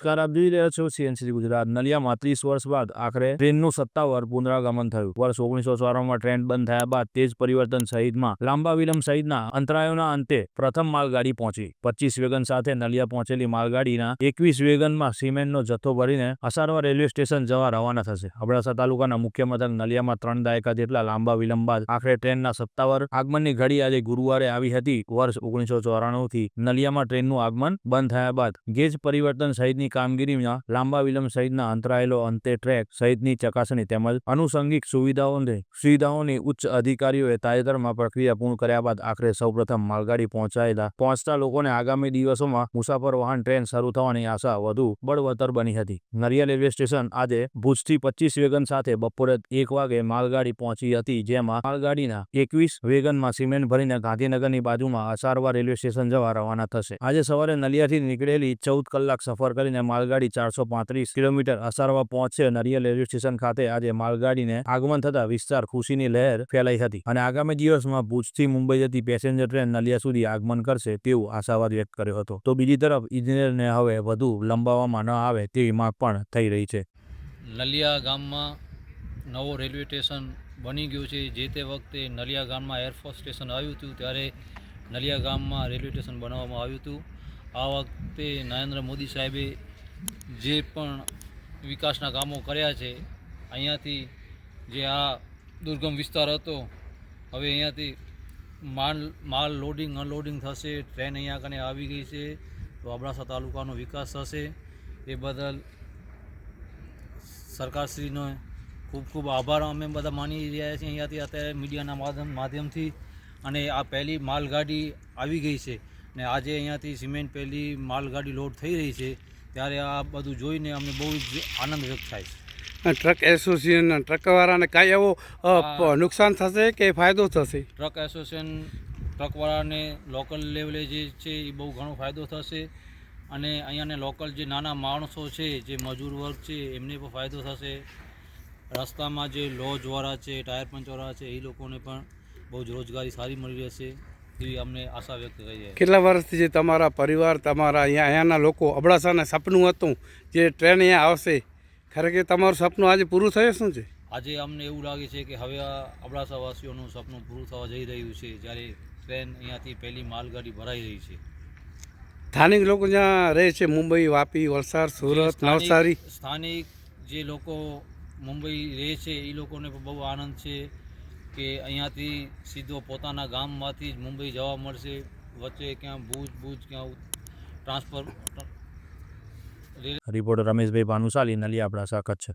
નમસ્કાર, આપ જોઈ રહ્યા છો સીએનસી ગુજરાત। નલિયામાં 30 વર્ષ બાદ આખરે ટ્રેનનું સત્તાવાર પુનરાગમન થયું। વર્ષ 1994માં ટ્રેન બંધ થયા બાદ તેજ પરિવર્તન સહિતમાં લાંબા વિલંબ સહિતના અંતરાયોના અંતે પ્રથમ માલગાડી પહોંચી। 25 વેગન સાથે નલિયા પહોંચેલી માલગાડીના 21 વેગનમાં સિમેન્ટનો જથ્થો ભરીને અસારવા રેલવે સ્ટેશન જવા રવાના થશે। અબડાસા તાલુકાના મુખ્ય મથક નલિયામાં 3 દાયકા જેટલા લાંબા વિલંબ બાદ આખરે ટ્રેનના સત્તાવાર આગમનની ઘડી આજે ગુરુવારે આવી હતી। વર્ષ 1994થી નલિયામાં ટ્રેનનું આગમન બંધ થયા બાદ ગેજ પરિવર્તન સહિતની કામગીરીમાં લાંબા વિલંબ સહિતના અંતરાયેલો અંતે ટ્રેક સહિતની ચકાસણી તેમજ આનુષંગિક સુવિધાઓની ઉચ્ચ અધિકારીઓએ તાજેતરમાં પ્રક્રિયા પૂર્ણ કર્યા બાદ આખરે સૌપ્રથમ માલગાડી પહોંચતા લોકોને આગામી દિવસોમાં મુસાફર વાહન ટ્રેન શરૂ થવાની આશા વધુ બળવત્તર બની હતી। નલિયા રેલવે સ્ટેશન આજે ભુજથી 25 વેગન સાથે બપોરે 1 વાગે માલગાડી પહોંચી હતી, જેમાં માલગાડીના 21 વેગનમાં સિમેન્ટ ભરીને ગાંધીનગરની બાજુમાં અસારવા રેલવે સ્ટેશન જવા રવાના થશે। આજે સવારે નલિયાથી નીકળેલી 14 કલાક સફર કરીને માલગાડી 435 કિલોમીટર અસારવા પહોંચશે। નલિયા રેલવે સ્ટેશન ખાતે આજે માલગાડીને આગમન થતા વિસ્તાર ખુશીની લહેર ફેલાઈ હતી અને આગામી દિવસમાં ભુજથી મુંબઈ જતી પેસેન્જર ટ્રેન નલિયા સુધી આગમન કરશે તેવું આશાવાદ વ્યક્ત કર્યો હતો। તો બીજી તરફ ઇજનેરને હવે વધુ લંબાવવામાં ન આવે તેવી માંગ પણ થઈ રહી છે। નલિયા ગામમાં નવો રેલવે સ્ટેશન બની ગયું છે। જે તે વખતે નલિયા ગામમાં એરફોર્સ સ્ટેશન આવ્યું હતું ત્યારે નલિયા ગામમાં રેલવે સ્ટેશન બનાવવામાં આવ્યું હતું। આ વખતે નરેન્દ્ર મોદી સાહેબે જે પણ વિકાસના કામો કર્યા છે, અહીંયાથી જે આ દુર્ગમ વિસ્તાર હતો હવે અહીંયાથી માલ લોડિંગ અનલોડિંગ થશે। ટ્રેન અહીંયા કને આવી ગઈ છે તો અબડાસા તાલુકાનો વિકાસ થશે। એ બદલ સરકારશ્રીનો ખૂબ ખૂબ આભાર અમે બધા માની રહ્યા છીએ અહીંયાથી અત્યારે મીડિયાના માધ્યમથી। અને આ પહેલી માલગાડી આવી ગઈ છે ને આજે અહીંયાથી સિમેન્ટ પહેલી માલગાડી લોડ થઈ રહી છે ત્યારે આ બધું જોઈને અમને બહુ જ આનંદ વ્યક્ત થાય છે। ટ્રક એસોસિએશન ટ્રકવાળાને કાંઈ એવો નુકસાન થશે કે ફાયદો થશે? ટ્રક એસોસિએશન ટ્રકવાળાને લોકલ લેવલે જે છે એ બહુ ઘણો ફાયદો થશે અને અહીંયાને લોકલ જે નાના માણસો છે, જે મજૂર વર્ગ છે, એમને પણ ફાયદો થશે। રસ્તામાં જે લોજવાળા છે, ટાયર પંચવાળા છે, એ લોકોને પણ બહુ જ રોજગારી સારી મળી રહેશે એવી અમને આશા વ્યક્ત કરી છે। કેટલા વર્ષથી જે તમારા પરિવાર, તમારા અહીંયાના લોકો અબડાસાના સપનું હતું જે ટ્રેન અહીંયા આવશે, ખરેખર તમારું સપનું આજે પૂરું થયું શું છે? આજે અમને એવું લાગે છે કે હવે આ અબડાસાવાસીઓનું સપનું પૂરું થવા જઈ રહ્યું છે જ્યારે ટ્રેન અહીંયાથી પહેલી માલગાડી ભરાઈ રહી છે। સ્થાનિક લોકો જ્યાં રહે છે, મુંબઈ, વાપી, વલસાડ, સુરત, નવસારી, સ્થાનિક જે લોકો મુંબઈ રહે છે એ લોકોને પણ બહુ આનંદ છે કે અહીંયાથી સીધો પોતાના ગામમાંથી જ મુંબઈ જવા મળશે। વચ્ચે ક્યાં ભુજ ક્યાં ટ્રાન્સફર। રિપોર્ટર રમેશભાઈ ભાનુશાલી, નલિયા, અબડાસા, કચ્છ।